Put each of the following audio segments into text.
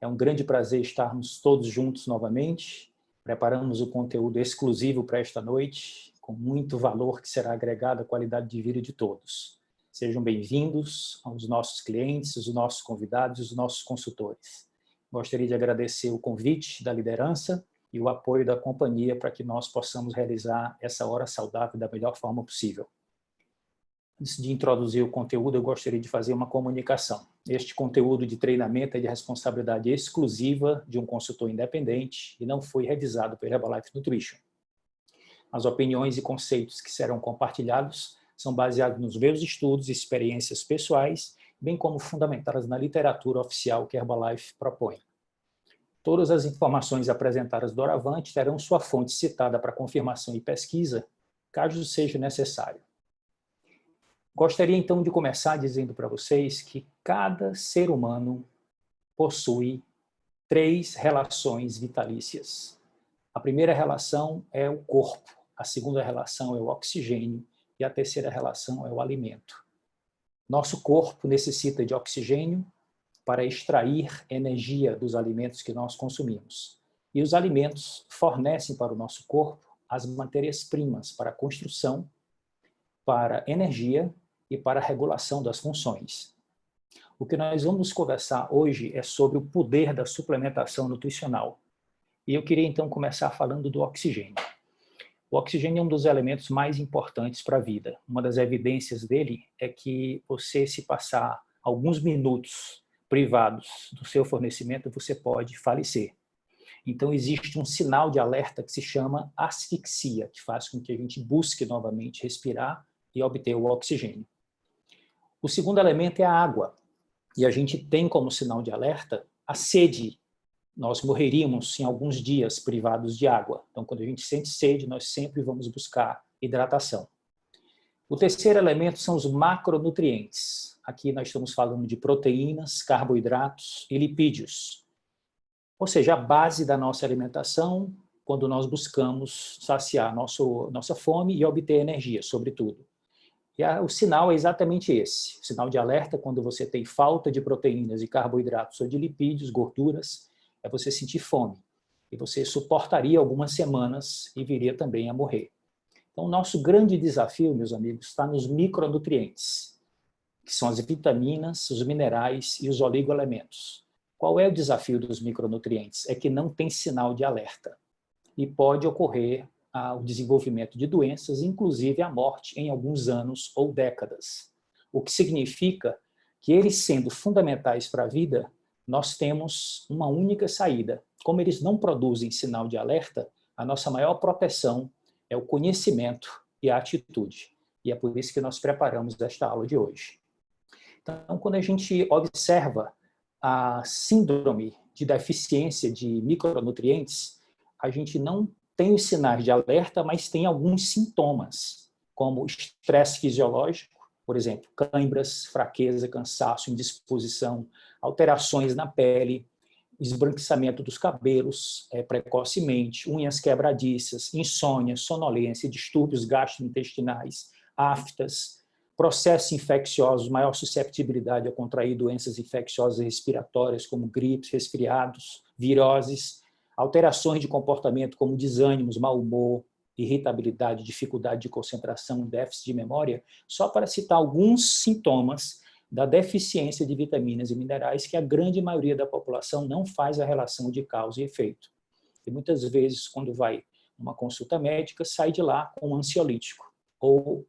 É um grande prazer estarmos todos juntos novamente. Preparamos o conteúdo exclusivo para esta noite, com muito valor que será agregado à qualidade de vida de todos. Sejam bem-vindos aos nossos clientes, os nossos convidados e os nossos consultores. Gostaria de agradecer o convite da liderança e o apoio da companhia para que nós possamos realizar essa hora saudável da melhor forma possível. Antes de introduzir o conteúdo, eu gostaria de fazer uma comunicação. Este conteúdo de treinamento é de responsabilidade exclusiva de um consultor independente e não foi revisado pela Herbalife Nutrition. As opiniões e conceitos que serão compartilhados são baseados nos meus estudos e experiências pessoais, bem como fundamentadas na literatura oficial que a Herbalife propõe. Todas as informações apresentadas doravante terão sua fonte citada para confirmação e pesquisa, caso seja necessário. Gostaria então de começar dizendo para vocês que cada ser humano possui 3 relações vitalícias. A primeira relação é o corpo, a segunda relação é o oxigênio e a terceira relação é o alimento. Nosso corpo necessita de oxigênio para extrair energia dos alimentos que nós consumimos. E os alimentos fornecem para o nosso corpo as matérias-primas para a construção, para energia e para a regulação das funções. O que nós vamos conversar hoje é sobre o poder da suplementação nutricional. E eu queria então começar falando do oxigênio. O oxigênio é um dos elementos mais importantes para a vida. Uma das evidências dele é que você, se passar alguns minutos privados do seu fornecimento, você pode falecer. Então existe um sinal de alerta que se chama asfixia, que faz com que a gente busque novamente respirar e obter o oxigênio. O segundo elemento é a água, e a gente tem como sinal de alerta a sede. Nós morreríamos em alguns dias privados de água. Então, quando a gente sente sede, nós sempre vamos buscar hidratação. O terceiro elemento são os macronutrientes. Aqui nós estamos falando de proteínas, carboidratos e lipídios. Ou seja, a base da nossa alimentação, quando nós buscamos saciar nossa fome e obter energia, sobretudo. E o sinal é exatamente esse. O sinal de alerta, quando você tem falta de proteínas e carboidratos ou de lipídios, gorduras, é você sentir fome. E você suportaria algumas semanas e viria também a morrer. Então, o nosso grande desafio, meus amigos, está nos micronutrientes, que são as vitaminas, os minerais e os oligoelementos. Qual é o desafio dos micronutrientes? É que não tem sinal de alerta. E pode ocorrer o desenvolvimento de doenças, inclusive a morte em alguns anos ou décadas. O que significa que eles, sendo fundamentais para a vida, nós temos uma única saída. Como eles não produzem sinal de alerta, a nossa maior proteção é o conhecimento e a atitude. E é por isso que nós preparamos esta aula de hoje. Então, quando a gente observa a síndrome de deficiência de micronutrientes, a gente não tem os sinais de alerta, mas tem alguns sintomas, como estresse fisiológico, por exemplo, câimbras, fraqueza, cansaço, indisposição, alterações na pele, esbranquiçamento dos cabelos precocemente, unhas quebradiças, insônia, sonolência, distúrbios gastrointestinais, aftas, processos infecciosos, maior susceptibilidade a contrair doenças infecciosas respiratórias, como gripes, resfriados, viroses, alterações de comportamento como desânimos, mau humor, irritabilidade, dificuldade de concentração, déficit de memória, só para citar alguns sintomas da deficiência de vitaminas e minerais que a grande maioria da população não faz a relação de causa e efeito. E muitas vezes, quando vai numa consulta médica, sai de lá com um ansiolítico ou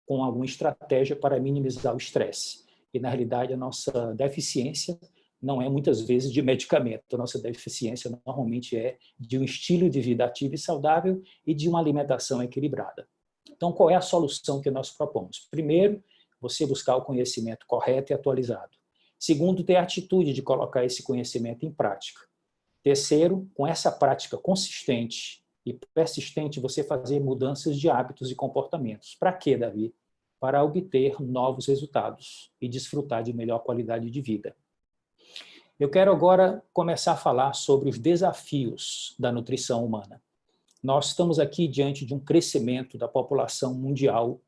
com alguma estratégia para minimizar o estresse. E, na realidade, a nossa deficiência não é muitas vezes de medicamento. A nossa deficiência normalmente é de um estilo de vida ativo e saudável e de uma alimentação equilibrada. Então, qual é a solução que nós propomos? Primeiro, você buscar o conhecimento correto e atualizado. Segundo, ter a atitude de colocar esse conhecimento em prática. Terceiro, com essa prática consistente e persistente, você fazer mudanças de hábitos e comportamentos. Para quê, Davi? Para obter novos resultados e desfrutar de melhor qualidade de vida. Eu quero agora começar a falar sobre os desafios da nutrição humana. Nós estamos aqui diante de um crescimento da população mundial,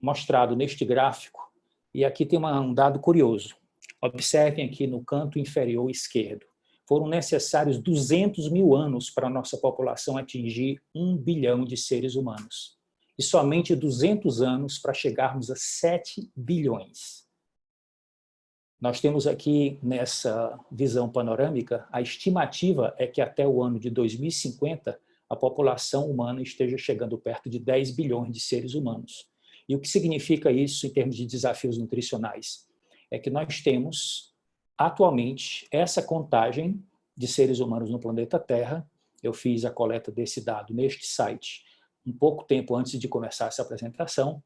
mostrado neste gráfico, e aqui tem um dado curioso. Observem aqui no canto inferior esquerdo. foram necessários 200 mil anos para a nossa população atingir 1 bilhão de seres humanos. E somente 200 anos para chegarmos a 7 bilhões. Nós temos aqui, nessa visão panorâmica, a estimativa é que até o ano de 2050, a população humana esteja chegando perto de 10 bilhões de seres humanos. E o que significa isso em termos de desafios nutricionais? É que nós temos, atualmente, essa contagem de seres humanos no planeta Terra. Eu fiz a coleta desse dado neste site um pouco tempo antes de começar essa apresentação.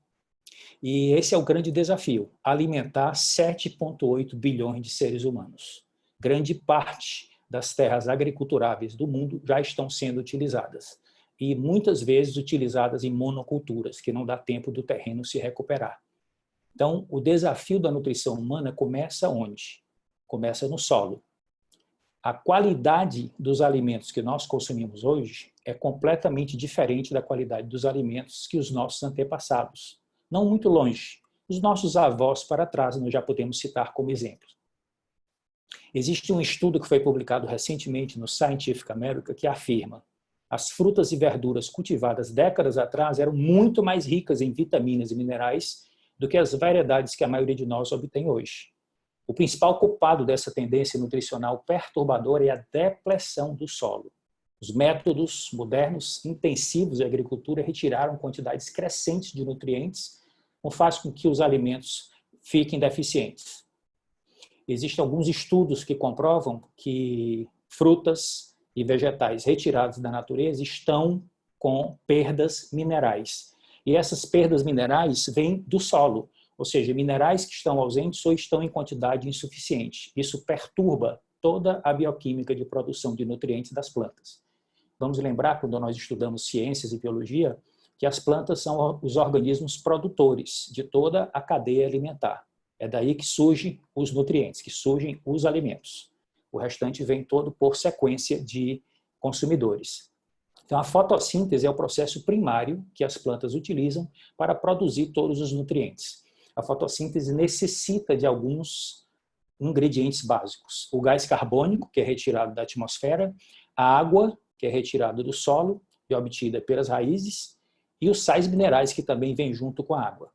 E esse é o grande desafio, alimentar 7,8 bilhões de seres humanos. Grande parte das terras agriculturáveis do mundo já estão sendo utilizadas. E muitas vezes utilizadas em monoculturas, que não dá tempo do terreno se recuperar. Então, o desafio da nutrição humana começa onde? Começa no solo. A qualidade dos alimentos que nós consumimos hoje é completamente diferente da qualidade dos alimentos que os nossos antepassados. Não muito longe. Os nossos avós para trás, nós já podemos citar como exemplo. Existe um estudo que foi publicado recentemente no Scientific American que afirma que as frutas e verduras cultivadas décadas atrás eram muito mais ricas em vitaminas e minerais do que as variedades que a maioria de nós obtém hoje. O principal culpado dessa tendência nutricional perturbadora é a depleção do solo. Os métodos modernos intensivos de agricultura retiraram quantidades crescentes de nutrientes, o que faz com que os alimentos fiquem deficientes. Existem alguns estudos que comprovam que frutas e vegetais retirados da natureza estão com perdas minerais. E essas perdas minerais vêm do solo, ou seja, minerais que estão ausentes ou estão em quantidade insuficiente. Isso perturba toda a bioquímica de produção de nutrientes das plantas. Vamos lembrar, quando nós estudamos ciências e biologia, que as plantas são os organismos produtores de toda a cadeia alimentar. É daí que surgem os nutrientes, que surgem os alimentos. O restante vem todo por sequência de consumidores. Então, a fotossíntese é o processo primário que as plantas utilizam para produzir todos os nutrientes. A fotossíntese necessita de alguns ingredientes básicos. O gás carbônico, que é retirado da atmosfera, a água, que é retirada do solo e obtida pelas raízes, e os sais minerais, que também vêm junto com a água.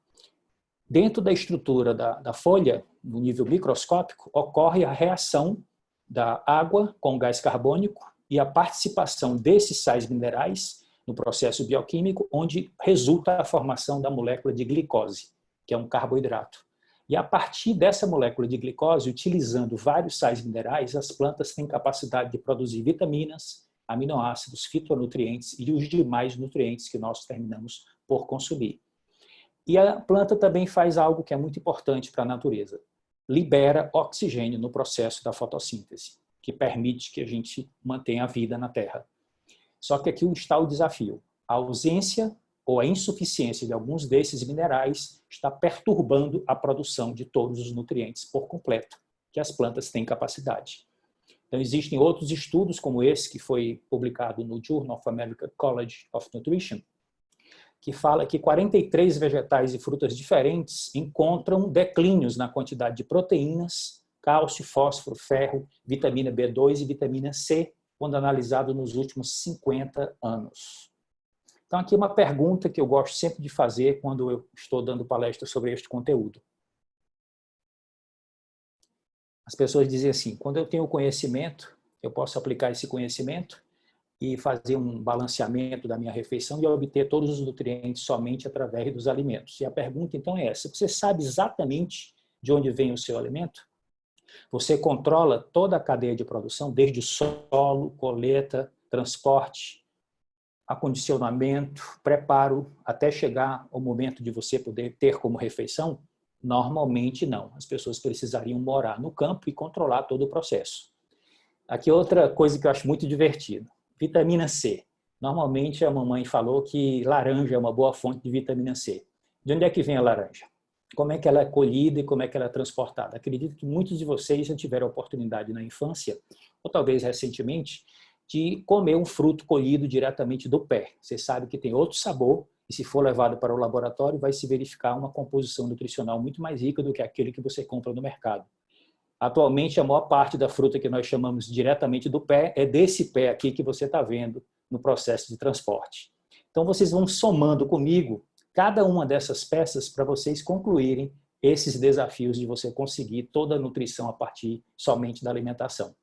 Dentro da estrutura da folha, no nível microscópico, ocorre a reação da água com o gás carbônico e a participação desses sais minerais no processo bioquímico, onde resulta a formação da molécula de glicose, que é um carboidrato. E a partir dessa molécula de glicose, utilizando vários sais minerais, as plantas têm capacidade de produzir vitaminas, aminoácidos, fitonutrientes e os demais nutrientes que nós terminamos por consumir. E a planta também faz algo que é muito importante para a natureza. Libera oxigênio no processo da fotossíntese, que permite que a gente mantenha a vida na Terra. Só que aqui está o desafio. A ausência ou a insuficiência de alguns desses minerais está perturbando a produção de todos os nutrientes por completo, que as plantas têm capacidade. Então, existem outros estudos, como esse que foi publicado no Journal of American College of Nutrition, que fala que 43 vegetais e frutas diferentes encontram declínios na quantidade de proteínas, cálcio, fósforo, ferro, vitamina B2 e vitamina C, quando analisado nos últimos 50 anos. Então, aqui uma pergunta que eu gosto sempre de fazer quando eu estou dando palestra sobre este conteúdo. As pessoas dizem assim, quando eu tenho conhecimento, eu posso aplicar esse conhecimento e fazer um balanceamento da minha refeição e obter todos os nutrientes somente através dos alimentos. E a pergunta, então, é essa. Você sabe exatamente de onde vem o seu alimento? Você controla toda a cadeia de produção, desde o solo, colheita, transporte, acondicionamento, preparo, até chegar ao momento de você poder ter como refeição? Normalmente não. As pessoas precisariam morar no campo e controlar todo o processo. Aqui outra coisa que eu acho muito divertida. Vitamina C. Normalmente a mamãe falou que laranja é uma boa fonte de vitamina C. De onde é que vem a laranja? Como é que ela é colhida e como é que ela é transportada? Acredito que muitos de vocês já tiveram a oportunidade na infância, ou talvez recentemente, de comer um fruto colhido diretamente do pé. Você sabe que tem outro sabor e se for levado para o laboratório vai se verificar uma composição nutricional muito mais rica do que aquele que você compra no mercado. Atualmente, a maior parte da fruta que nós chamamos diretamente do pé é desse pé aqui que você está vendo no processo de transporte. Então, vocês vão somando comigo cada uma dessas peças para vocês concluírem esses desafios de você conseguir toda a nutrição a partir somente da alimentação.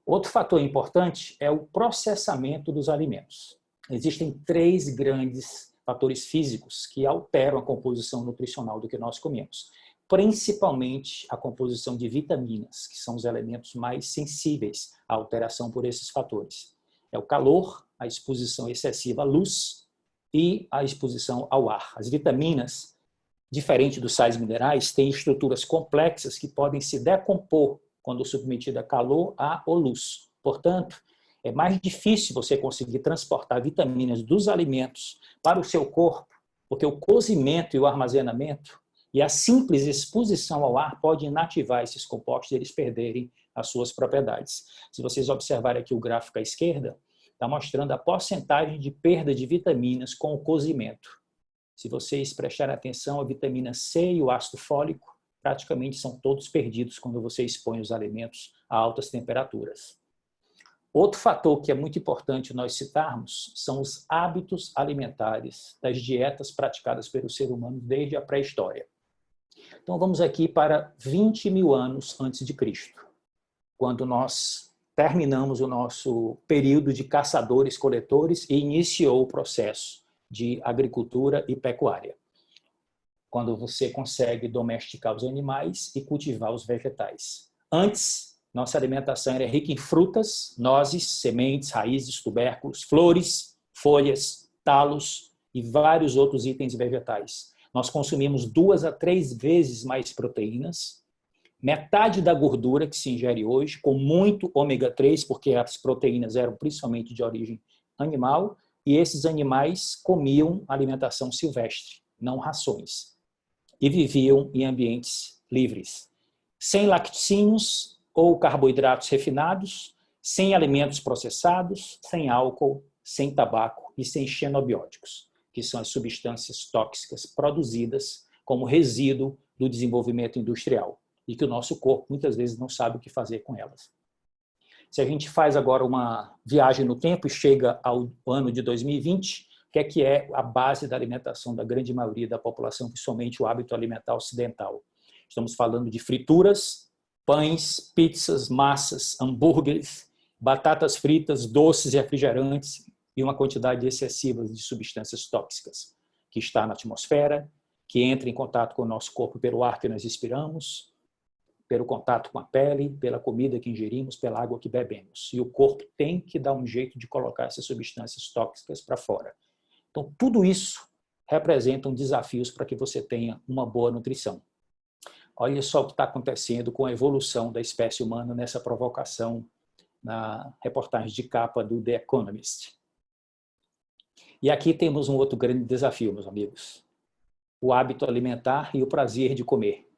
Outro fator importante é o processamento dos alimentos. Existem 3 grandes fatores físicos que alteram a composição nutricional do que nós comemos, principalmente a composição de vitaminas, que são os elementos mais sensíveis à alteração por esses fatores. É o calor, a exposição excessiva à luz e a exposição ao ar. As vitaminas, diferente dos sais minerais, têm estruturas complexas que podem se decompor quando submetida a calor, ar ou luz. Portanto, é mais difícil você conseguir transportar vitaminas dos alimentos para o seu corpo, porque o cozimento e o armazenamento e a simples exposição ao ar pode inativar esses compostos e eles perderem as suas propriedades. Se vocês observarem aqui o gráfico à esquerda, está mostrando a porcentagem de perda de vitaminas com o cozimento. Se vocês prestarem atenção, a vitamina C e o ácido fólico praticamente são todos perdidos quando você expõe os alimentos a altas temperaturas. Outro fator que é muito importante nós citarmos são os hábitos alimentares das dietas praticadas pelo ser humano desde a pré-história. Então vamos aqui para 20 mil anos antes de Cristo, quando nós terminamos o nosso período de caçadores-coletores e iniciou o processo de agricultura e pecuária, quando você consegue domesticar os animais e cultivar os vegetais. Antes, nossa alimentação era rica em frutas, nozes, sementes, raízes, tubérculos, flores, folhas, talos e vários outros itens vegetais. Nós consumimos 2 a 3 vezes mais proteínas, metade da gordura que se ingere hoje, com muito ômega 3, porque as proteínas eram principalmente de origem animal, e esses animais comiam alimentação silvestre, não rações, e viviam em ambientes livres, sem laticínios ou carboidratos refinados, sem alimentos processados, sem álcool, sem tabaco e sem xenobióticos, que são as substâncias tóxicas produzidas como resíduo do desenvolvimento industrial e que o nosso corpo muitas vezes não sabe o que fazer com elas. Se a gente faz agora uma viagem no tempo e chega ao ano de 2020, o que é a base da alimentação da grande maioria da população, principalmente o hábito alimentar ocidental? Estamos falando de frituras, pães, pizzas, massas, hambúrgueres, batatas fritas, doces e refrigerantes e uma quantidade excessiva de substâncias tóxicas que está na atmosfera, que entra em contato com o nosso corpo pelo ar que nós respiramos, pelo contato com a pele, pela comida que ingerimos, pela água que bebemos. E o corpo tem que dar um jeito de colocar essas substâncias tóxicas para fora. Então, tudo isso representam desafios para que você tenha uma boa nutrição. Olha só o que está acontecendo com a evolução da espécie humana nessa provocação na reportagem de capa do The Economist. E aqui temos um outro grande desafio, meus amigos. O hábito alimentar e o prazer de comer.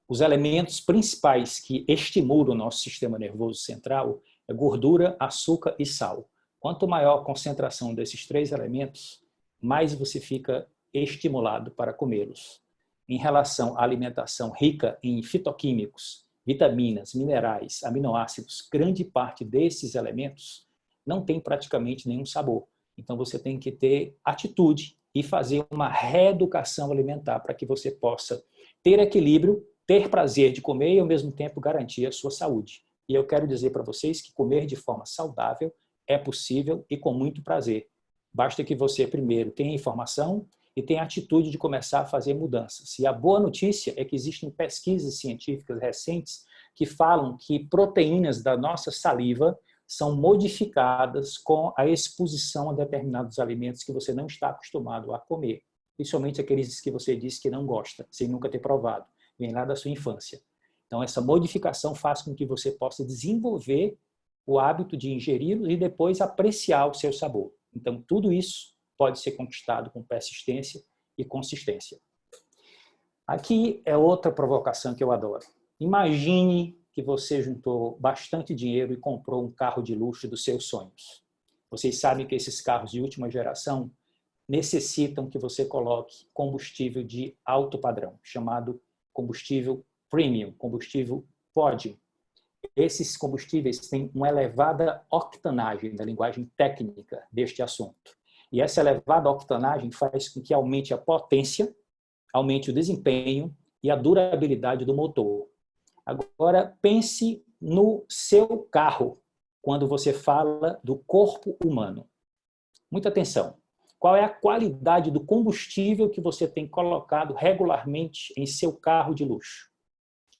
Os elementos principais que estimulam o nosso sistema nervoso central é gordura, açúcar e sal. Quanto maior a concentração desses 3 elementos, mais você fica estimulado para comê-los. Em relação à alimentação rica em fitoquímicos, vitaminas, minerais, aminoácidos, grande parte desses elementos não tem praticamente nenhum sabor. Então você tem que ter atitude e fazer uma reeducação alimentar para que você possa ter equilíbrio, ter prazer de comer e ao mesmo tempo garantir a sua saúde. E eu quero dizer para vocês que comer de forma saudável é possível e com muito prazer. Basta que você primeiro tenha informação e tenha a atitude de começar a fazer mudanças. E a boa notícia é que existem pesquisas científicas recentes que falam que proteínas da nossa saliva são modificadas com a exposição a determinados alimentos que você não está acostumado a comer, principalmente aqueles que você disse que não gosta, sem nunca ter provado, vem lá da sua infância. Então, essa modificação faz com que você possa desenvolver o hábito de ingeri-los e depois apreciar o seu sabor. Então, tudo isso pode ser conquistado com persistência e consistência. Aqui é outra provocação que eu adoro. Imagine que você juntou bastante dinheiro e comprou um carro de luxo dos seus sonhos. Vocês sabem que esses carros de última geração necessitam que você coloque combustível de alto padrão, chamado combustível premium, combustível Pode. Esses combustíveis têm uma elevada octanagem, na linguagem técnica deste assunto. E essa elevada octanagem faz com que aumente a potência, aumente o desempenho e a durabilidade do motor. Agora, pense no seu carro, quando você fala do corpo humano. Muita atenção. Qual é a qualidade do combustível que você tem colocado regularmente em seu carro de luxo,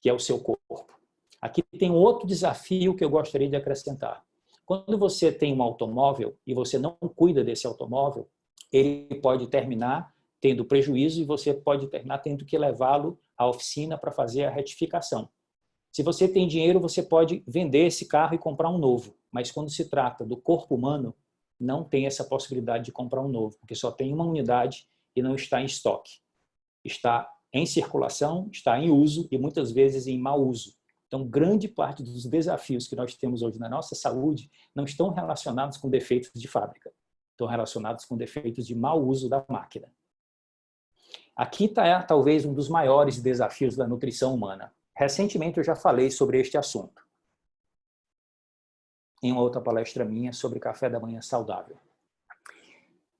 que é o seu corpo? Aqui tem um outro desafio que eu gostaria de acrescentar. Quando você tem um automóvel e você não cuida desse automóvel, ele pode terminar tendo prejuízo e você pode terminar tendo que levá-lo à oficina para fazer a retificação. Se você tem dinheiro, você pode vender esse carro e comprar um novo. Mas quando se trata do corpo humano, não tem essa possibilidade de comprar um novo, porque só tem uma unidade e não está em estoque. Está em circulação, está em uso e muitas vezes em mau uso. Então, grande parte dos desafios que nós temos hoje na nossa saúde não estão relacionados com defeitos de fábrica, estão relacionados com defeitos de mau uso da máquina. Aqui está talvez um dos maiores desafios da nutrição humana. Recentemente eu já falei sobre este assunto, em uma outra palestra minha sobre café da manhã saudável.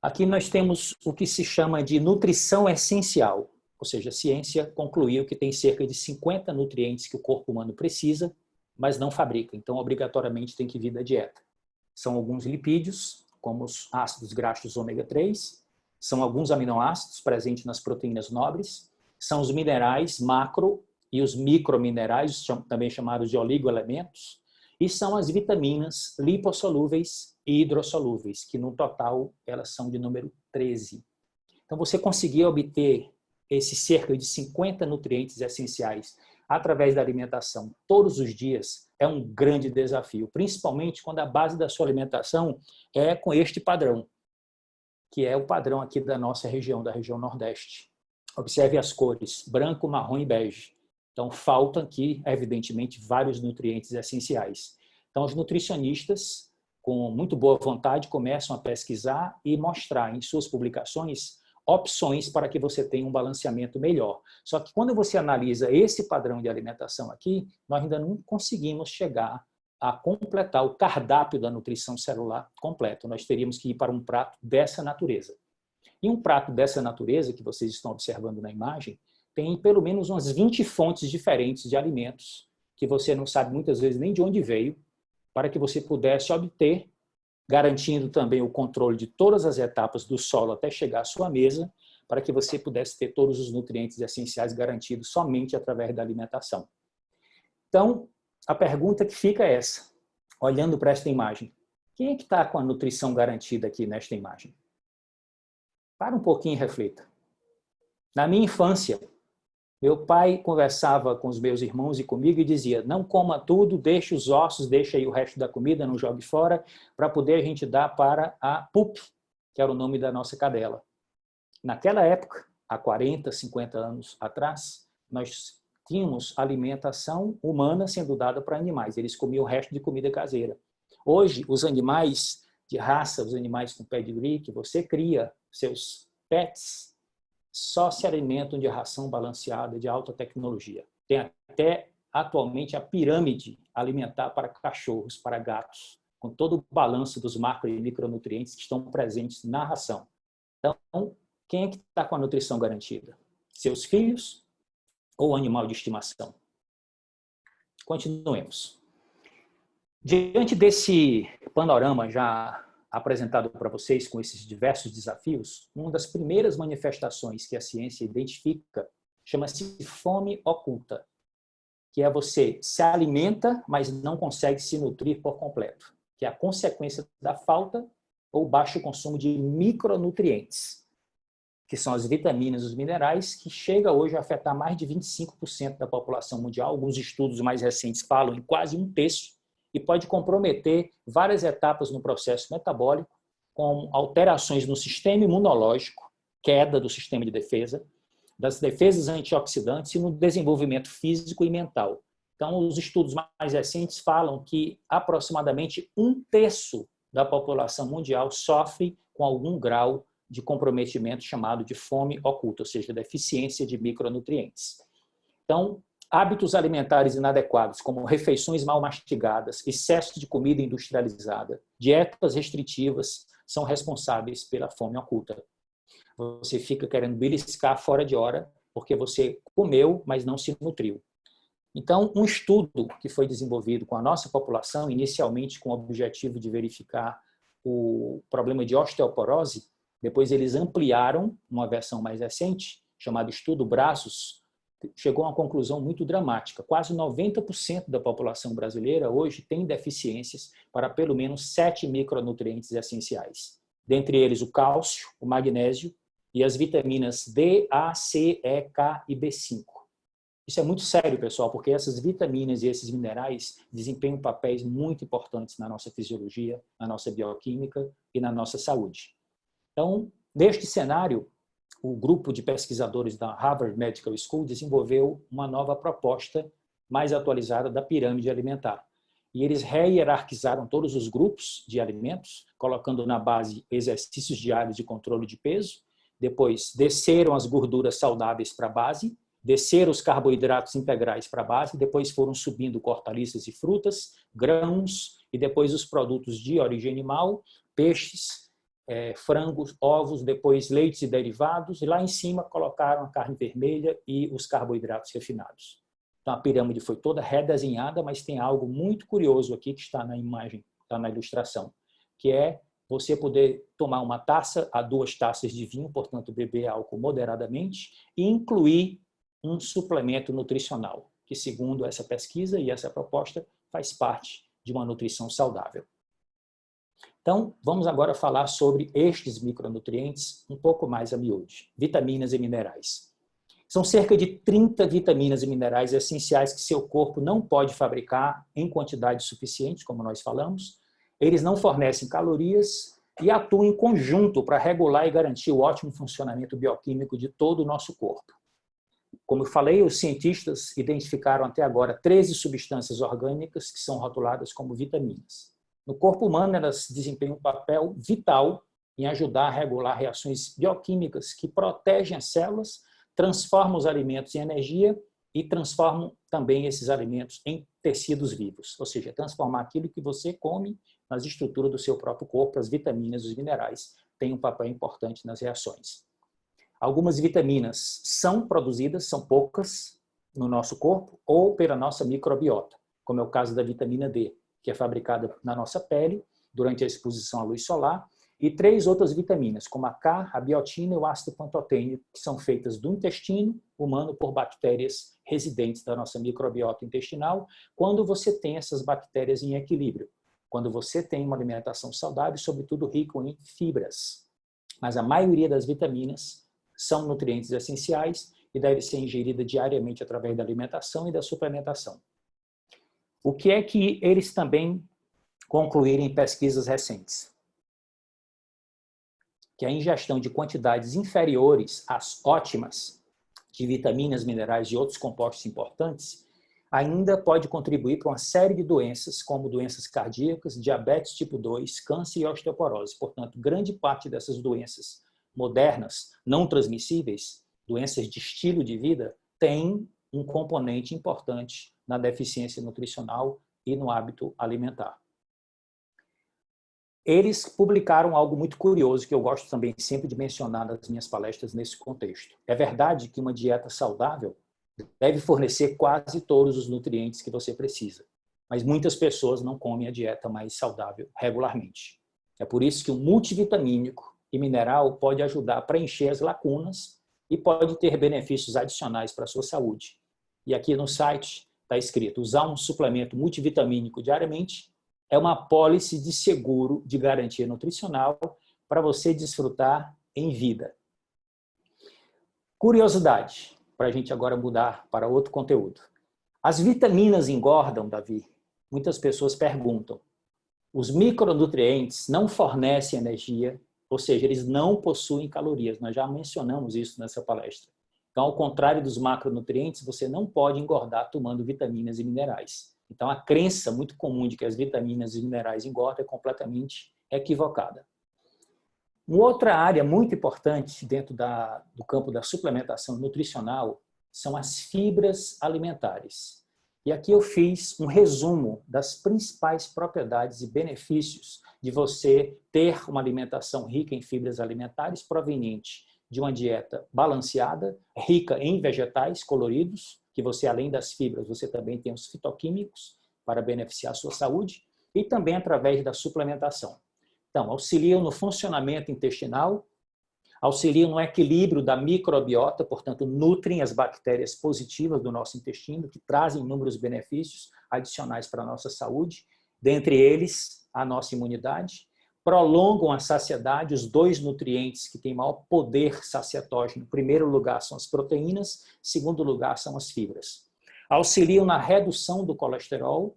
Aqui nós temos o que se chama de nutrição essencial, ou seja, a ciência concluiu que tem cerca de 50 nutrientes que o corpo humano precisa, mas não fabrica, então obrigatoriamente tem que vir da dieta. São alguns lipídios, como os ácidos graxos ômega 3, são alguns aminoácidos presentes nas proteínas nobres, são os minerais macro e os microminerais, também chamados de oligoelementos, e são as vitaminas lipossolúveis e hidrossolúveis, que no total elas são de número 13. Então você conseguir obter esses cerca de 50 nutrientes essenciais através da alimentação todos os dias é um grande desafio, principalmente quando a base da sua alimentação é com este padrão, que é o padrão aqui da nossa região, da região Nordeste. Observe as cores, branco, marrom e bege. Então, faltam aqui, evidentemente, vários nutrientes essenciais. Então, os nutricionistas, com muito boa vontade, começam a pesquisar e mostrar em suas publicações opções para que você tenha um balanceamento melhor. Só que quando você analisa esse padrão de alimentação aqui, nós ainda não conseguimos chegar a completar o cardápio da nutrição celular completo. Nós teríamos que ir para um prato dessa natureza. E um prato dessa natureza, que vocês estão observando na imagem, tem pelo menos umas 20 fontes diferentes de alimentos, que você não sabe muitas vezes nem de onde veio, para que você pudesse obter, garantindo também o controle de todas as etapas do solo até chegar à sua mesa, para que você pudesse ter todos os nutrientes essenciais garantidos somente através da alimentação. Então, a pergunta que fica é essa, olhando para esta imagem. Quem é que está com a nutrição garantida aqui nesta imagem? Para um pouquinho e reflita. Na minha infância, meu pai conversava com os meus irmãos e comigo e dizia: não coma tudo, deixe os ossos, deixe aí o resto da comida, não jogue fora, para poder a gente dar para a Pup, que era o nome da nossa cadela. Naquela época, há 40, 50 anos atrás, nós tínhamos alimentação humana sendo dada para animais. Eles comiam o resto de comida caseira. Hoje, os animais de raça, os animais com pedigree, que você cria, seus pets, só se alimentam de ração balanceada de alta tecnologia. Tem até, atualmente, a pirâmide alimentar para cachorros, para gatos, com todo o balanço dos macro e micronutrientes que estão presentes na ração. Então, quem é que está com a nutrição garantida? Seus filhos ou animal de estimação? Continuemos. Diante desse panorama já apresentado para vocês com esses diversos desafios, uma das primeiras manifestações que a ciência identifica chama-se fome oculta, que é você se alimenta, mas não consegue se nutrir por completo, que é a consequência da falta ou baixo consumo de micronutrientes, que são as vitaminas e os minerais, que chega hoje a afetar mais de 25% da população mundial. Alguns estudos mais recentes falam em quase 1/3, e pode comprometer várias etapas no processo metabólico, com alterações no sistema imunológico, queda do sistema de defesa, das defesas antioxidantes e no desenvolvimento físico e mental. Então, os estudos mais recentes falam que aproximadamente 1/3 da população mundial sofre com algum grau de comprometimento chamado de fome oculta, ou seja, deficiência de micronutrientes. Então, Hábitos alimentares inadequados, como refeições mal mastigadas, excesso de comida industrializada, dietas restritivas, são responsáveis pela fome oculta. Você fica querendo beliscar fora de hora porque você comeu, mas não se nutriu. Então, um estudo que foi desenvolvido com a nossa população, inicialmente com o objetivo de verificar o problema de osteoporose, depois eles ampliaram uma versão mais recente, chamada Estudo Braços, chegou a uma conclusão muito dramática. Quase 90% da população brasileira hoje tem deficiências para pelo menos 7 micronutrientes essenciais. Dentre eles o cálcio, o magnésio e as vitaminas D, A, C, E, K e B5. Isso é muito sério, pessoal, porque essas vitaminas e esses minerais desempenham papéis muito importantes na nossa fisiologia, na nossa bioquímica e na nossa saúde. Então, neste cenário, o grupo de pesquisadores da Harvard Medical School desenvolveu uma nova proposta mais atualizada da pirâmide alimentar. E eles rehierarquizaram todos os grupos de alimentos, colocando na base exercícios diários de controle de peso, depois desceram as gorduras saudáveis para a base, desceram os carboidratos integrais para a base, depois foram subindo hortaliças e frutas, grãos, e depois os produtos de origem animal, peixes, frangos, ovos, depois leites e derivados, e lá em cima colocaram a carne vermelha e os carboidratos refinados. Então a pirâmide foi toda redesenhada, mas tem algo muito curioso aqui que está na imagem, está na ilustração, que é você poder tomar 1 taça a 2 taças de vinho, portanto beber álcool moderadamente, e incluir um suplemento nutricional, que segundo essa pesquisa e essa proposta faz parte de uma nutrição saudável. Então, vamos agora falar sobre estes micronutrientes um pouco mais a miúde, vitaminas e minerais. São cerca de 30 vitaminas e minerais essenciais que seu corpo não pode fabricar em quantidade suficiente, como nós falamos. Eles não fornecem calorias e atuam em conjunto para regular e garantir o ótimo funcionamento bioquímico de todo o nosso corpo. Como eu falei, os cientistas identificaram até agora 13 substâncias orgânicas que são rotuladas como vitaminas. No corpo humano, elas desempenham um papel vital em ajudar a regular reações bioquímicas que protegem as células, transformam os alimentos em energia e transformam também esses alimentos em tecidos vivos, ou seja, transformar aquilo que você come nas estruturas do seu próprio corpo. As vitaminas e os minerais têm um papel importante nas reações. Algumas vitaminas são produzidas, são poucas, no nosso corpo ou pela nossa microbiota, como é o caso da vitamina D, que é fabricada na nossa pele durante a exposição à luz solar, e 3 outras vitaminas, como a K, a biotina e o ácido pantotênico, que são feitas do intestino humano por bactérias residentes da nossa microbiota intestinal, quando você tem essas bactérias em equilíbrio, quando você tem uma alimentação saudável, sobretudo rico em fibras. Mas a maioria das vitaminas são nutrientes essenciais e deve ser ingerida diariamente através da alimentação e da suplementação. O que é que eles também concluíram em pesquisas recentes? Que a ingestão de quantidades inferiores às ótimas de vitaminas, minerais e outros compostos importantes ainda pode contribuir para uma série de doenças, como doenças cardíacas, diabetes tipo 2, câncer e osteoporose. Portanto, grande parte dessas doenças modernas, não transmissíveis, doenças de estilo de vida, tem um componente importante na deficiência nutricional e no hábito alimentar. Eles publicaram algo muito curioso que eu gosto também sempre de mencionar nas minhas palestras nesse contexto. É verdade que uma dieta saudável deve fornecer quase todos os nutrientes que você precisa, mas muitas pessoas não comem a dieta mais saudável regularmente. É por isso que o multivitamínico e mineral pode ajudar a preencher as lacunas e pode ter benefícios adicionais para a sua saúde. E aqui no site está escrito: usar um suplemento multivitamínico diariamente é uma apólice de seguro de garantia nutricional para você desfrutar em vida. Curiosidade, para a gente agora mudar para outro conteúdo. As vitaminas engordam, Davi? Muitas pessoas perguntam. Os micronutrientes não fornecem energia, ou seja, eles não possuem calorias. Nós já mencionamos isso nessa palestra. Então, ao contrário dos macronutrientes, você não pode engordar tomando vitaminas e minerais. Então, a crença muito comum de que as vitaminas e minerais engordam é completamente equivocada. Uma outra área muito importante dentro do campo da suplementação nutricional são as fibras alimentares. E aqui eu fiz um resumo das principais propriedades e benefícios de você ter uma alimentação rica em fibras alimentares proveniente de uma dieta balanceada, rica em vegetais coloridos, que você, além das fibras, você também tem os fitoquímicos para beneficiar a sua saúde, e também através da suplementação. Então, auxiliam no funcionamento intestinal, auxiliam no equilíbrio da microbiota, portanto, nutrem as bactérias positivas do nosso intestino, que trazem inúmeros benefícios adicionais para a nossa saúde, dentre eles a nossa imunidade, prolongam a saciedade, os dois nutrientes que têm maior poder saciatógeno. Em primeiro lugar são as proteínas, em segundo lugar são as fibras. Auxiliam na redução do colesterol,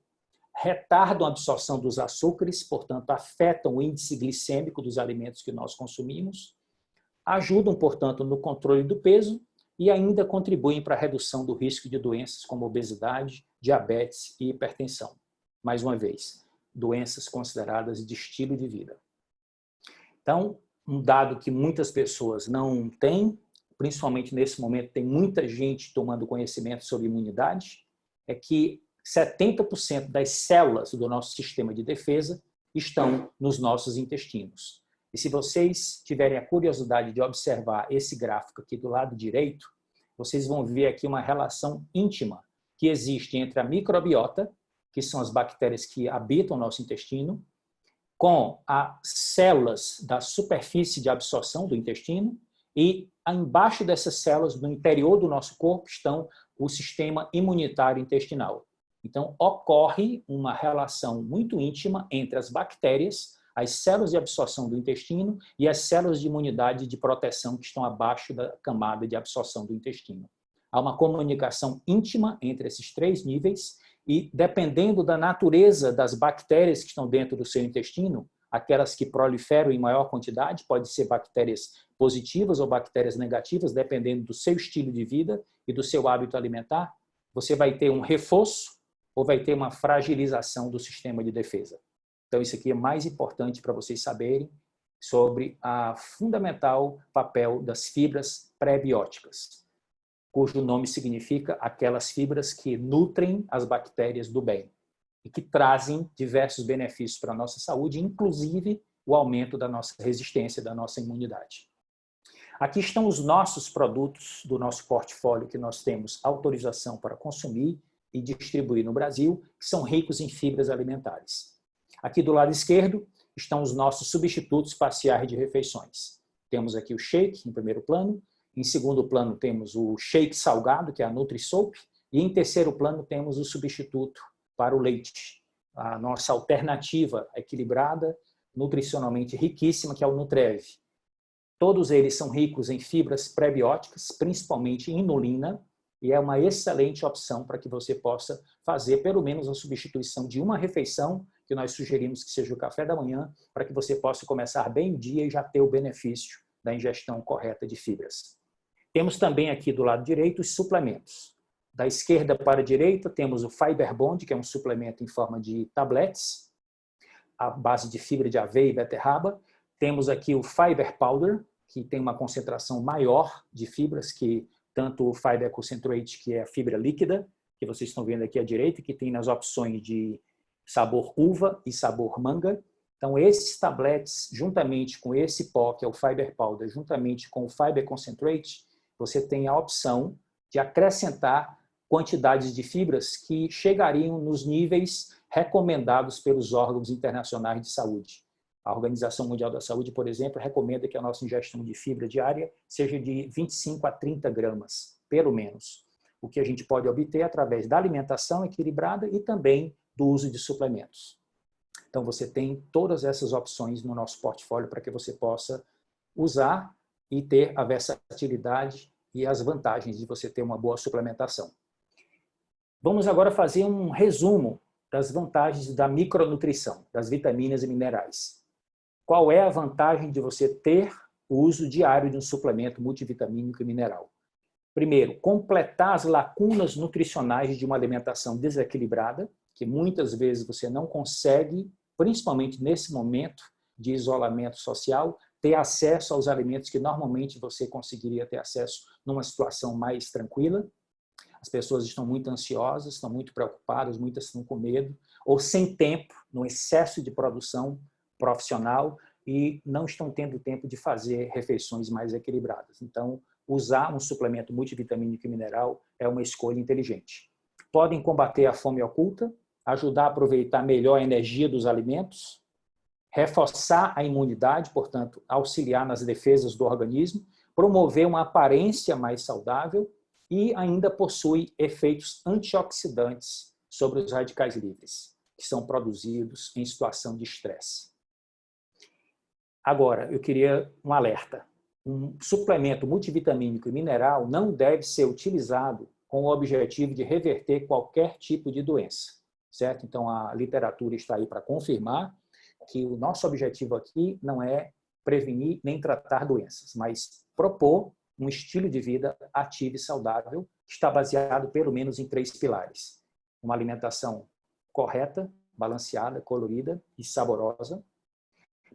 retardam a absorção dos açúcares, portanto, afetam o índice glicêmico dos alimentos que nós consumimos, ajudam, portanto, no controle do peso e ainda contribuem para a redução do risco de doenças como obesidade, diabetes e hipertensão. Mais uma vez, doenças consideradas de estilo de vida. Então, um dado que muitas pessoas não têm, principalmente nesse momento tem muita gente tomando conhecimento sobre imunidade, é que 70% das células do nosso sistema de defesa estão nos nossos intestinos. E se vocês tiverem a curiosidade de observar esse gráfico aqui do lado direito, vocês vão ver aqui uma relação íntima que existe entre a microbiota, que são as bactérias que habitam o nosso intestino, com as células da superfície de absorção do intestino e embaixo dessas células, no interior do nosso corpo, estão o sistema imunitário intestinal. Então, ocorre uma relação muito íntima entre as bactérias, as células de absorção do intestino e as células de imunidade e de proteção que estão abaixo da camada de absorção do intestino. Há uma comunicação íntima entre esses três níveis e, dependendo da natureza das bactérias que estão dentro do seu intestino, aquelas que proliferam em maior quantidade, pode ser bactérias positivas ou bactérias negativas, dependendo do seu estilo de vida e do seu hábito alimentar, você vai ter um reforço ou vai ter uma fragilização do sistema de defesa. Então, isso aqui é mais importante para vocês saberem sobre o fundamental papel das fibras pré-bióticas, cujo nome significa aquelas fibras que nutrem as bactérias do bem e que trazem diversos benefícios para a nossa saúde, inclusive o aumento da nossa resistência, da nossa imunidade. Aqui estão os nossos produtos do nosso portfólio que nós temos autorização para consumir e distribuir no Brasil, que são ricos em fibras alimentares. Aqui do lado esquerdo estão os nossos substitutos parciais de refeições. Temos aqui o shake em primeiro plano, em segundo plano temos o shake salgado, que é a Nutri-Soap, e em terceiro plano temos o substituto para o leite, a nossa alternativa equilibrada, nutricionalmente riquíssima, que é o Nutrev. Todos eles são ricos em fibras pré-bióticas, principalmente inulina, e é uma excelente opção para que você possa fazer pelo menos a substituição de uma refeição, que nós sugerimos que seja o café da manhã, para que você possa começar bem o dia e já ter o benefício da ingestão correta de fibras. Temos também aqui do lado direito os suplementos. Da esquerda para a direita temos o Fiber Bond, que é um suplemento em forma de tabletes, à base de fibra de aveia e beterraba. Temos aqui o Fiber Powder, que tem uma concentração maior de fibras que tanto o Fiber Concentrate, que é a fibra líquida, que vocês estão vendo aqui à direita, que tem nas opções de sabor uva e sabor manga. Então, esses tabletes, juntamente com esse pó, que é o Fiber Powder, juntamente com o Fiber Concentrate, você tem a opção de acrescentar quantidades de fibras que chegariam nos níveis recomendados pelos órgãos internacionais de saúde. A Organização Mundial da Saúde, por exemplo, recomenda que a nossa ingestão de fibra diária seja de 25 a 30 gramas, pelo menos. O que a gente pode obter através da alimentação equilibrada e também do uso de suplementos. Então, você tem todas essas opções no nosso portfólio para que você possa usar e ter a versatilidade e as vantagens de você ter uma boa suplementação. Vamos agora fazer um resumo das vantagens da micronutrição, das vitaminas e minerais. Qual é a vantagem de você ter o uso diário de um suplemento multivitamínico e mineral? Primeiro, completar as lacunas nutricionais de uma alimentação desequilibrada, que muitas vezes você não consegue, principalmente nesse momento de isolamento social, ter acesso aos alimentos que normalmente você conseguiria ter acesso numa situação mais tranquila. As pessoas estão muito ansiosas, estão muito preocupadas, muitas estão com medo, ou sem tempo, no excesso de produção profissional, e não estão tendo tempo de fazer refeições mais equilibradas. Então, usar um suplemento multivitamínico e mineral é uma escolha inteligente. Podem combater a fome oculta, ajudar a aproveitar melhor a energia dos alimentos, reforçar a imunidade, portanto, auxiliar nas defesas do organismo, promover uma aparência mais saudável e ainda possui efeitos antioxidantes sobre os radicais livres, que são produzidos em situação de estresse. Agora, eu queria um alerta. Um suplemento multivitamínico e mineral não deve ser utilizado com o objetivo de reverter qualquer tipo de doença, certo? Então, a literatura está aí para confirmar que o nosso objetivo aqui não é prevenir nem tratar doenças, mas propor um estilo de vida ativo e saudável que está baseado pelo menos em 3 pilares. Uma alimentação correta, balanceada, colorida e saborosa,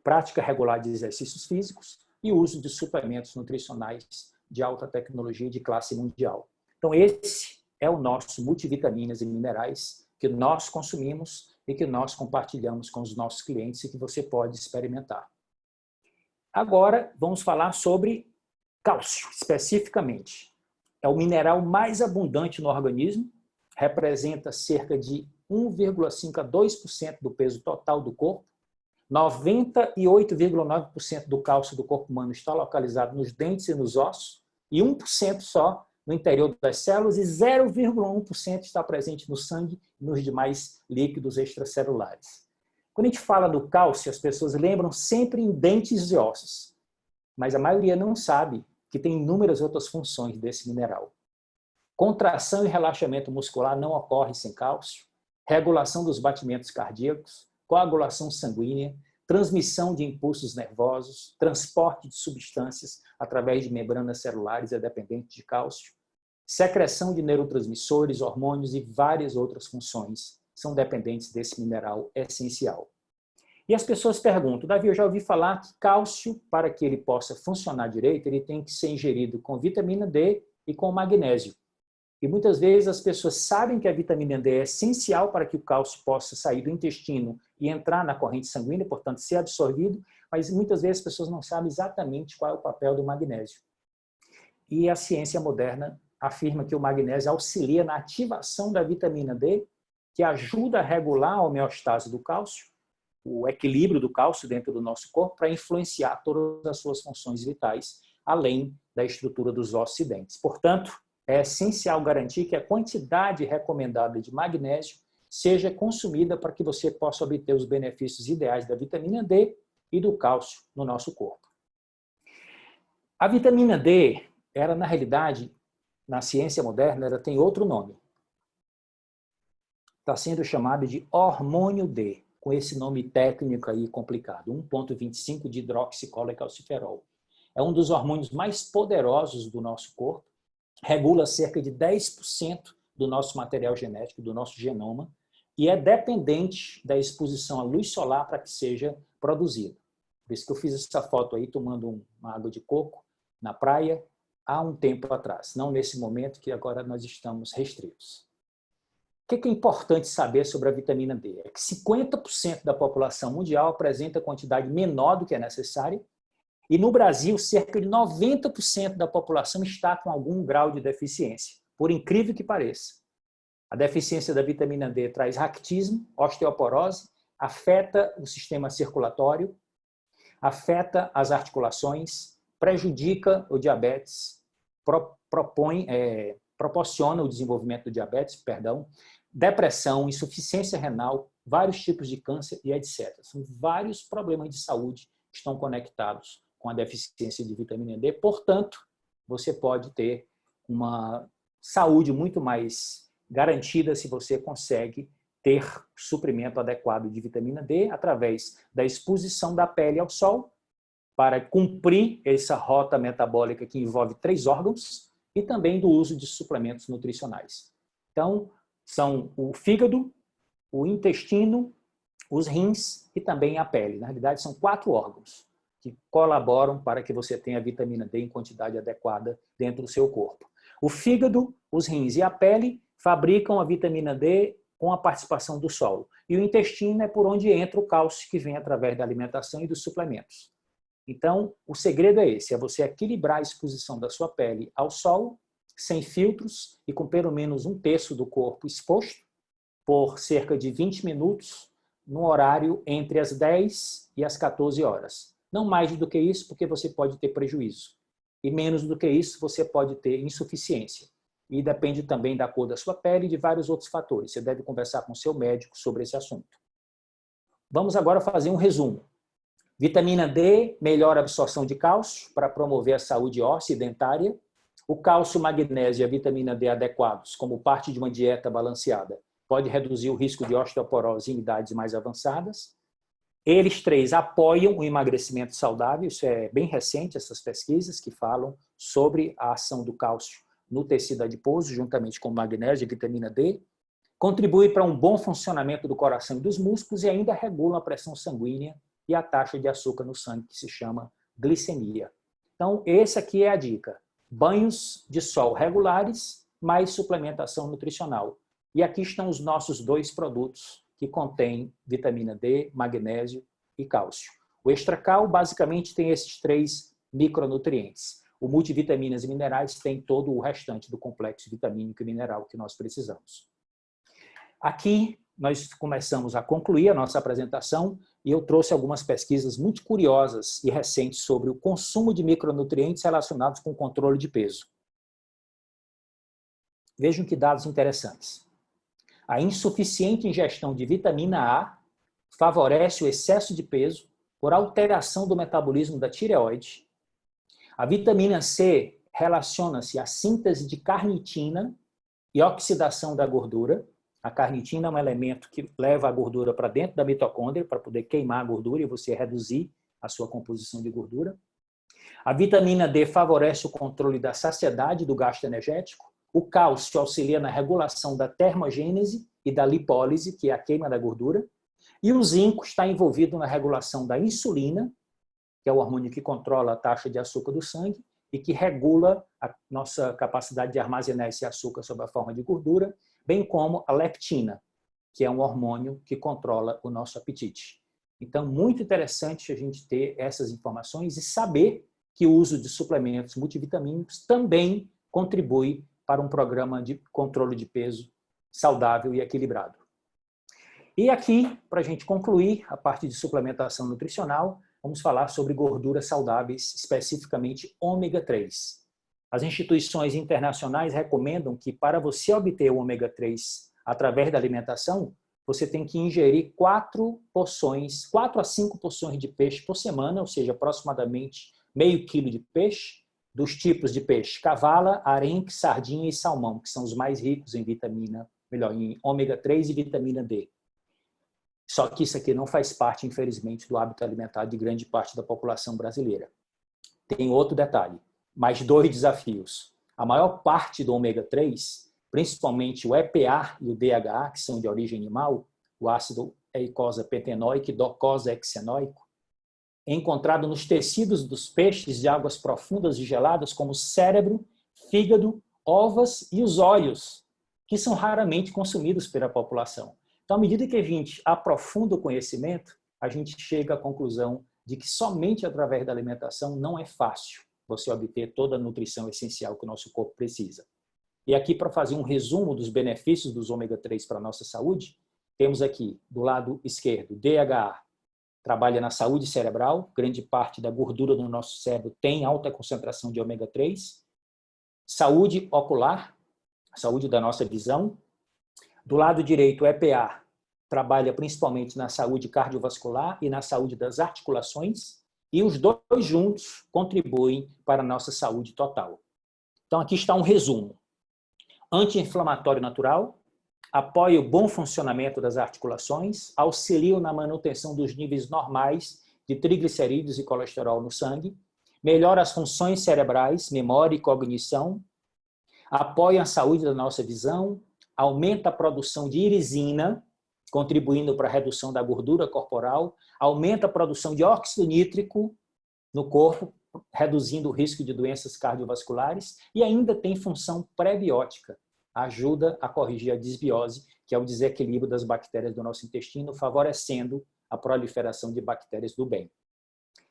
prática regular de exercícios físicos e uso de suplementos nutricionais de alta tecnologia e de classe mundial. Então, esse é o nosso multivitaminas e minerais que nós consumimos e que nós compartilhamos com os nossos clientes e que você pode experimentar. Agora, vamos falar sobre cálcio, especificamente. É o mineral mais abundante no organismo, representa cerca de 1,5 a 2% do peso total do corpo. 98,9% do cálcio do corpo humano está localizado nos dentes e nos ossos, e 1% só no interior das células, e 0,1% está presente no sangue e nos demais líquidos extracelulares. Quando a gente fala do cálcio, as pessoas lembram sempre em dentes e ossos, mas a maioria não sabe que tem inúmeras outras funções desse mineral. Contração e relaxamento muscular não ocorre sem cálcio, regulação dos batimentos cardíacos, coagulação sanguínea, transmissão de impulsos nervosos, transporte de substâncias através de membranas celulares é dependente de cálcio, secreção de neurotransmissores, hormônios e várias outras funções são dependentes desse mineral essencial. E as pessoas perguntam, Davi, eu já ouvi falar que cálcio, para que ele possa funcionar direito, ele tem que ser ingerido com vitamina D e com magnésio. E muitas vezes as pessoas sabem que a vitamina D é essencial para que o cálcio possa sair do intestino e entrar na corrente sanguínea, portanto, ser absorvido, mas muitas vezes as pessoas não sabem exatamente qual é o papel do magnésio. E a ciência moderna afirma que o magnésio auxilia na ativação da vitamina D, que ajuda a regular a homeostase do cálcio, o equilíbrio do cálcio dentro do nosso corpo, para influenciar todas as suas funções vitais, além da estrutura dos ossos e dentes. Portanto, é essencial garantir que a quantidade recomendada de magnésio seja consumida para que você possa obter os benefícios ideais da vitamina D e do cálcio no nosso corpo. A vitamina D, ela na realidade, na ciência moderna, ela tem outro nome. Está sendo chamado de hormônio D, com esse nome técnico aí complicado, 1,25 de hidroxicolecalciferol. É um dos hormônios mais poderosos do nosso corpo, regula cerca de 10% do nosso material genético, do nosso genoma, e é dependente da exposição à luz solar para que seja produzido. Por isso que eu fiz essa foto aí tomando uma água de coco na praia há um tempo atrás, não nesse momento que agora nós estamos restritos. O que é importante saber sobre a vitamina D? É que 50% da população mundial apresenta quantidade menor do que é necessária, e no Brasil, cerca de 90% da população está com algum grau de deficiência, por incrível que pareça. A deficiência da vitamina D traz raquitismo, osteoporose, afeta o sistema circulatório, afeta as articulações, prejudica o diabetes, proporciona o desenvolvimento do diabetes, depressão, insuficiência renal, vários tipos de câncer e etc. São vários problemas de saúde que estão conectados com a deficiência de vitamina D. Portanto, você pode ter uma saúde muito mais garantida se você consegue ter suprimento adequado de vitamina D através da exposição da pele ao sol para cumprir essa rota metabólica que envolve 3 órgãos e também do uso de suplementos nutricionais. Então, são o fígado, o intestino, os rins e também a pele. Na realidade, são 4 órgãos que colaboram para que você tenha vitamina D em quantidade adequada dentro do seu corpo. O fígado, os rins e a pele fabricam a vitamina D com a participação do solo. E o intestino é por onde entra o cálcio que vem através da alimentação e dos suplementos. Então, o segredo é esse, é você equilibrar a exposição da sua pele ao sol, sem filtros e com pelo menos 1/3 do corpo exposto, por cerca de 20 minutos, no horário entre as 10 e as 14 horas. Não mais do que isso, porque você pode ter prejuízo. E menos do que isso, você pode ter insuficiência. E depende também da cor da sua pele e de vários outros fatores. Você deve conversar com o seu médico sobre esse assunto. Vamos agora fazer um resumo. Vitamina D melhora a absorção de cálcio para promover a saúde óssea e dentária. O cálcio, magnésio e a vitamina D adequados, como parte de uma dieta balanceada, pode reduzir o risco de osteoporose em idades mais avançadas. Eles três apoiam o emagrecimento saudável, isso é bem recente, essas pesquisas que falam sobre a ação do cálcio no tecido adiposo, juntamente com magnésio e vitamina D. Contribui para um bom funcionamento do coração e dos músculos e ainda regula a pressão sanguínea e a taxa de açúcar no sangue, que se chama glicemia. Então, essa aqui é a dica. Banhos de sol regulares, mais suplementação nutricional. E aqui estão os nossos 2 produtos que contêm vitamina D, magnésio e cálcio. O Extracal basicamente tem esses 3 micronutrientes. O multivitaminas e minerais tem todo o restante do complexo vitamínico e mineral que nós precisamos. Aqui nós começamos a concluir a nossa apresentação e eu trouxe algumas pesquisas muito curiosas e recentes sobre o consumo de micronutrientes relacionados com o controle de peso. Vejam que dados interessantes. A insuficiente ingestão de vitamina A favorece o excesso de peso por alteração do metabolismo da tireoide. A vitamina C relaciona-se à síntese de carnitina e oxidação da gordura. A carnitina é um elemento que leva a gordura para dentro da mitocôndria para poder queimar a gordura e você reduzir a sua composição de gordura. A vitamina D favorece o controle da saciedade do gasto energético. O cálcio auxilia na regulação da termogênese e da lipólise, que é a queima da gordura. E o zinco está envolvido na regulação da insulina, que é o hormônio que controla a taxa de açúcar do sangue e que regula a nossa capacidade de armazenar esse açúcar sob a forma de gordura, bem como a leptina, que é um hormônio que controla o nosso apetite. Então, muito interessante a gente ter essas informações e saber que o uso de suplementos multivitamínicos também contribui para um programa de controle de peso saudável e equilibrado. E aqui, para a gente concluir a parte de suplementação nutricional, vamos falar sobre gorduras saudáveis, especificamente ômega 3. As instituições internacionais recomendam que para você obter o ômega 3 através da alimentação, você tem que ingerir 4 a 5 porções de peixe por semana, ou seja, aproximadamente meio quilo de peixe, dos tipos de peixe cavala, arenque, sardinha e salmão, que são os mais ricos em em ômega 3 e vitamina D. Só que isso aqui não faz parte, infelizmente, do hábito alimentar de grande parte da população brasileira. Tem outro detalhe, mais 2 desafios. A maior parte do ômega 3, principalmente o EPA e o DHA, que são de origem animal, o ácido eicosapentenoico e docosahexaenoico, é encontrado nos tecidos dos peixes de águas profundas e geladas, como cérebro, fígado, ovas e os olhos, que são raramente consumidos pela população. Então, à medida que a gente aprofunda o conhecimento, a gente chega à conclusão de que somente através da alimentação não é fácil você obter toda a nutrição essencial que o nosso corpo precisa. E aqui, para fazer um resumo dos benefícios dos ômega 3 para a nossa saúde, temos aqui, do lado esquerdo, DHA, trabalha na saúde cerebral, grande parte da gordura do nosso cérebro tem alta concentração de ômega 3. Saúde ocular, saúde da nossa visão. Do lado direito, o EPA, trabalha principalmente na saúde cardiovascular e na saúde das articulações, e os 2 juntos contribuem para a nossa saúde total. Então, aqui está um resumo. Anti-inflamatório natural, apoia o bom funcionamento das articulações, auxilia na manutenção dos níveis normais de triglicerídeos e colesterol no sangue, melhora as funções cerebrais, memória e cognição, apoia a saúde da nossa visão, aumenta a produção de irisina, contribuindo para a redução da gordura corporal, aumenta a produção de óxido nítrico no corpo, reduzindo o risco de doenças cardiovasculares e ainda tem função pré-biótica, ajuda a corrigir a disbiose, que é o desequilíbrio das bactérias do nosso intestino, favorecendo a proliferação de bactérias do bem.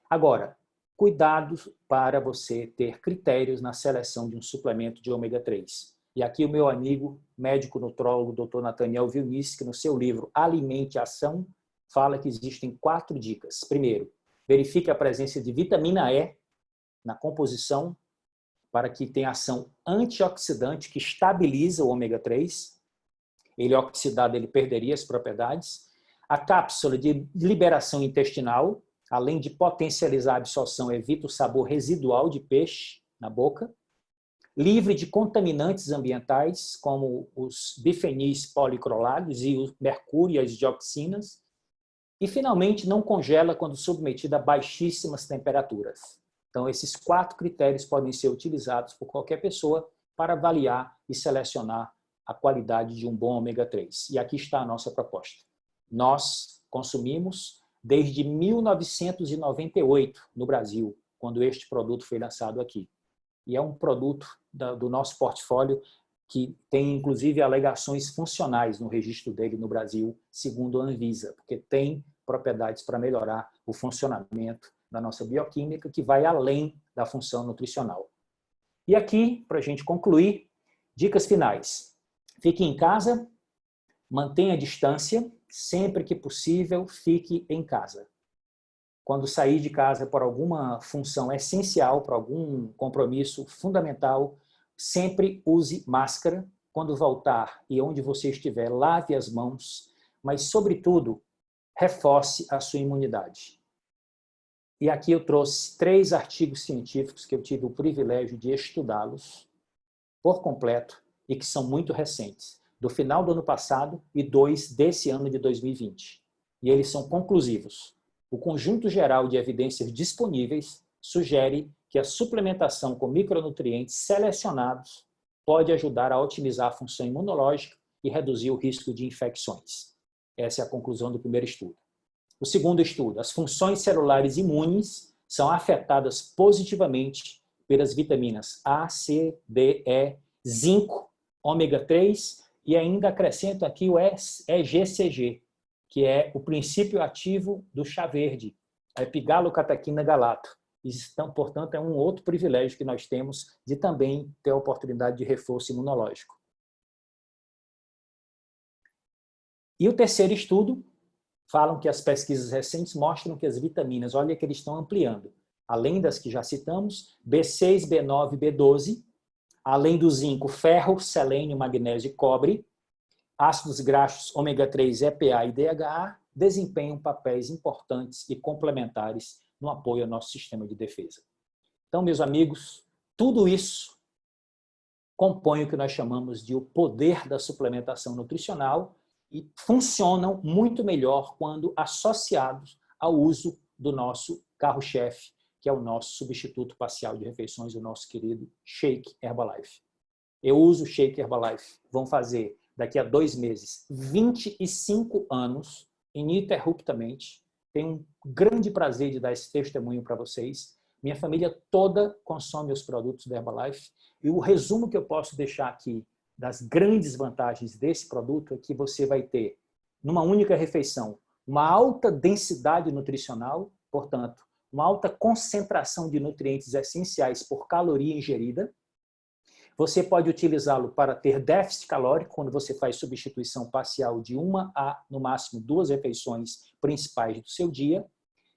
Agora, cuidado para você ter critérios na seleção de um suplemento de ômega 3. E aqui o meu amigo, médico nutrólogo, Dr. Nathaniel Vilniski, no seu livro Alimente e Ação, fala que existem 4 dicas. Primeiro, verifique a presença de vitamina E na composição para que tenha ação antioxidante que estabiliza o ômega 3. Ele oxidado, ele perderia as propriedades. A cápsula de liberação intestinal, além de potencializar a absorção, evita o sabor residual de peixe na boca. Livre de contaminantes ambientais, como os bifenis policrolados e o mercúrio e as dioxinas. E, finalmente, não congela quando submetida a baixíssimas temperaturas. Então, esses 4 critérios podem ser utilizados por qualquer pessoa para avaliar e selecionar a qualidade de um bom ômega 3. E aqui está a nossa proposta. Nós consumimos desde 1998 no Brasil, quando este produto foi lançado aqui. E é um produto do nosso portfólio que tem, inclusive, alegações funcionais no registro dele no Brasil, segundo a Anvisa, porque tem propriedades para melhorar o funcionamento da nossa bioquímica, que vai além da função nutricional. E aqui, para a gente concluir, dicas finais. Fique em casa, mantenha a distância, sempre que possível, fique em casa. Quando sair de casa por alguma função essencial, por algum compromisso fundamental, sempre use máscara. Quando voltar e onde você estiver, lave as mãos, mas, sobretudo, reforce a sua imunidade. E aqui eu trouxe 3 artigos científicos que eu tive o privilégio de estudá-los por completo e que são muito recentes, do final do ano passado e 2 desse ano de 2020. E eles são conclusivos. O conjunto geral de evidências disponíveis sugere que a suplementação com micronutrientes selecionados pode ajudar a otimizar a função imunológica e reduzir o risco de infecções. Essa é a conclusão do primeiro estudo. O segundo estudo, as funções celulares imunes são afetadas positivamente pelas vitaminas A, C, D, E, zinco, ômega 3 e ainda acrescento aqui o EGCG, que é o princípio ativo do chá verde, a epigalocatequina galato. Então, portanto, é um outro privilégio que nós temos de também ter a oportunidade de reforço imunológico. E o terceiro estudo, falam que as pesquisas recentes mostram que as vitaminas, olha que eles estão ampliando, além das que já citamos, B6, B9, B12, além do zinco, ferro, selênio, magnésio e cobre, ácidos graxos ômega 3, EPA e DHA desempenham papéis importantes e complementares no apoio ao nosso sistema de defesa. Então, meus amigos, tudo isso compõe o que nós chamamos de o poder da suplementação nutricional e funcionam muito melhor quando associados ao uso do nosso carro-chefe, que é o nosso substituto parcial de refeições, o nosso querido Shake Herbalife. Eu uso o Shake Herbalife, vão fazer daqui a 2 meses 25 anos, ininterruptamente. Tenho um grande prazer de dar esse testemunho para vocês. Minha família toda consome os produtos da Herbalife e o resumo que eu posso deixar aqui das grandes vantagens desse produto é que você vai ter, numa única refeição, uma alta densidade nutricional, portanto, uma alta concentração de nutrientes essenciais por caloria ingerida. Você pode utilizá-lo para ter déficit calórico, quando você faz substituição parcial de 1 a, no máximo, 2 refeições principais do seu dia.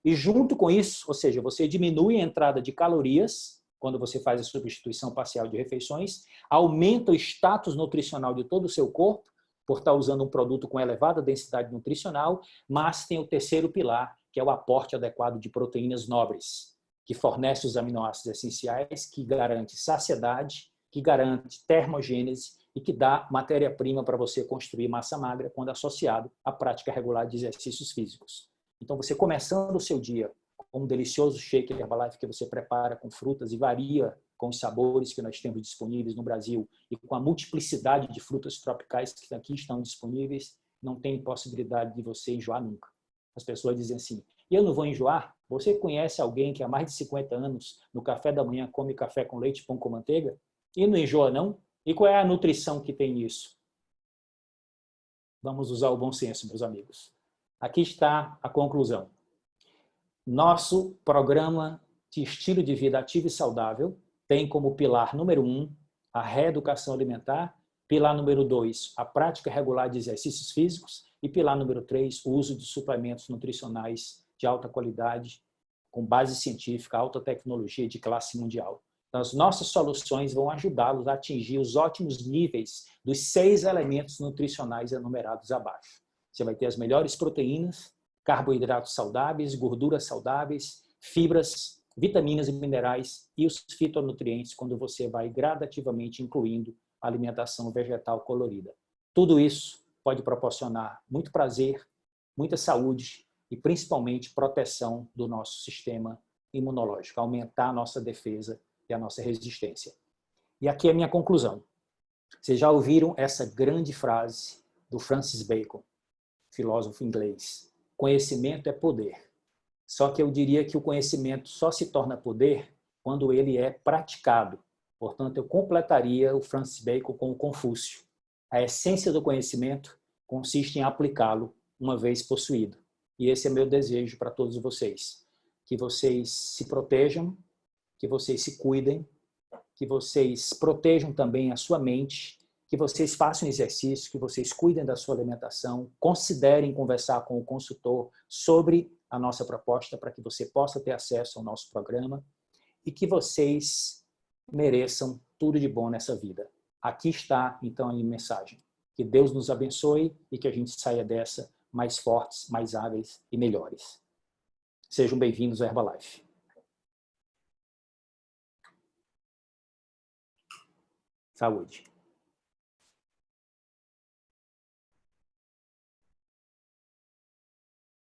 E junto com isso, ou seja, você diminui a entrada de calorias, quando você faz a substituição parcial de refeições, aumenta o status nutricional de todo o seu corpo, por estar usando um produto com elevada densidade nutricional, mas tem o terceiro pilar, que é o aporte adequado de proteínas nobres, que fornece os aminoácidos essenciais, que garante saciedade, que garante termogênese e que dá matéria-prima para você construir massa magra quando associado à prática regular de exercícios físicos. Então, você começando o seu dia com um delicioso shake Herbalife que você prepara com frutas e varia com os sabores que nós temos disponíveis no Brasil e com a multiplicidade de frutas tropicais que aqui estão disponíveis, não tem possibilidade de você enjoar nunca. As pessoas dizem assim, E eu não vou enjoar? Você conhece alguém que há mais de 50 anos, no café da manhã, come café com leite e pão com manteiga? E não enjoa, não? E qual é a nutrição que tem nisso? Vamos usar o bom senso, meus amigos. Aqui está a conclusão. Nosso programa de estilo de vida ativo e saudável tem como pilar número 1 a reeducação alimentar, pilar número 2 a prática regular de exercícios físicos e pilar número 3 o uso de suplementos nutricionais de alta qualidade, com base científica, alta tecnologia de classe mundial. Então, as nossas soluções vão ajudá-los a atingir os ótimos níveis dos 6 elementos nutricionais enumerados abaixo. Você vai ter as melhores proteínas, carboidratos saudáveis, gorduras saudáveis, fibras, vitaminas e minerais e os fitonutrientes quando você vai gradativamente incluindo a alimentação vegetal colorida. Tudo isso pode proporcionar muito prazer, muita saúde e principalmente proteção do nosso sistema imunológico, aumentar a nossa defesa e a nossa resistência. E aqui é a minha conclusão. Vocês já ouviram essa grande frase do Francis Bacon, filósofo inglês: conhecimento é poder. Só que eu diria que o conhecimento só se torna poder quando ele é praticado. Portanto, eu completaria o Francis Bacon com o Confúcio. A essência do conhecimento consiste em aplicá-lo uma vez possuído. E esse é meu desejo para todos vocês. Que vocês se protejam, que vocês se cuidem, que vocês protejam também a sua mente, que vocês façam exercício, que vocês cuidem da sua alimentação, considerem conversar com o consultor sobre a nossa proposta para que você possa ter acesso ao nosso programa e que vocês mereçam tudo de bom nessa vida. Aqui está, então, a minha mensagem. Que Deus nos abençoe e que a gente saia dessa mais fortes, mais hábeis e melhores. Sejam bem-vindos ao Herbalife. Saúde.